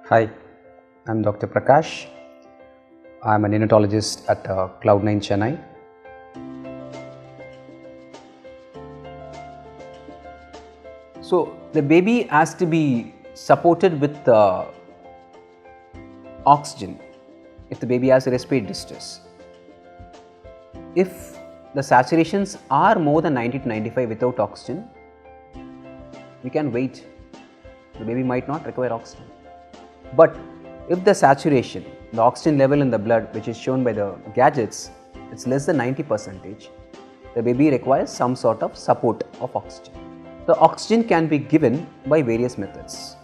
Hi, I'm Dr. Prakash. I'm a neonatologist at Cloud9 Chennai. So, the baby has to be supported with oxygen if the baby has respiratory distress. If the saturations are more than 90 to 95 without oxygen, we can wait. The baby might not require oxygen. But if the saturation, the oxygen level in the blood, which is shown by the gadgets, it's less than 90%, the baby requires some sort of support of oxygen. The oxygen can be given by various methods.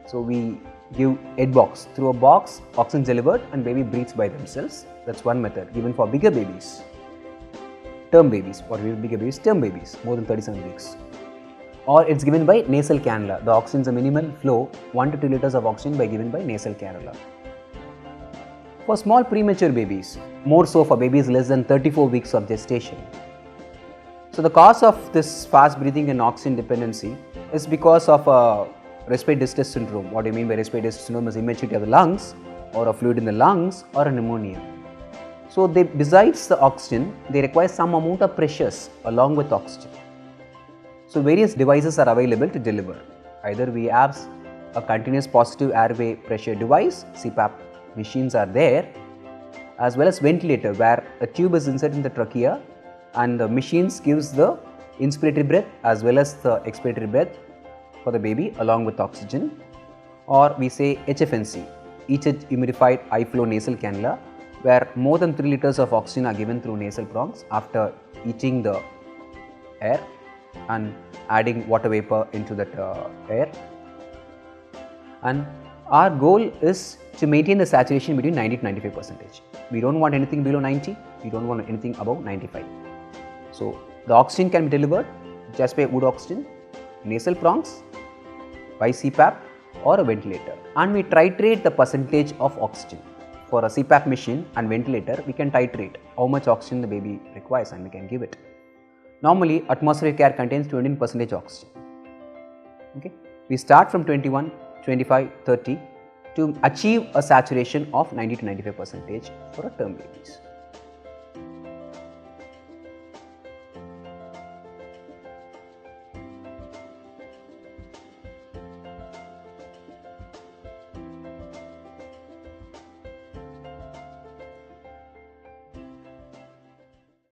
So we give head box. Through a box, oxygen is delivered and baby breathes by themselves. That's one method given for bigger babies. Term babies, or bigger babies, term babies, more than 37 weeks. Or it's given by nasal cannula. The oxygen is a minimal flow, 1 to 2 liters of oxygen by given by nasal cannula. For small premature babies, more so for babies less than 34 weeks of gestation. So the cause of this fast breathing and oxygen dependency is because of a respiratory distress syndrome. What do you mean by respiratory distress syndrome? Is immaturity of the lungs, or a fluid in the lungs, or a pneumonia. So besides the oxygen, they require some amount of pressures along with oxygen. So various devices are available to deliver. Either we have a continuous positive airway pressure device, CPAP machines are there, as well as ventilator where a tube is inserted in the trachea and the machines gives the inspiratory breath as well as the expiratory breath for the baby along with oxygen. Or we say HFNC, heated humidified high flow nasal cannula, where more than 3 liters of oxygen are given through nasal prongs after heating the air and adding water vapor into that air. And our goal is to maintain the saturation between 90 to 95%. We don't want anything below 90, we don't want anything above 95. So the oxygen can be delivered just by wood oxygen, nasal prongs, by CPAP or a ventilator. And we titrate the percentage of oxygen. For a CPAP machine and ventilator, we can titrate how much oxygen the baby requires and we can give it. Normally, atmospheric air contains 20% oxygen. Okay. We start from 21, 25, 30 to achieve a saturation of 90 to 95% for a term babies.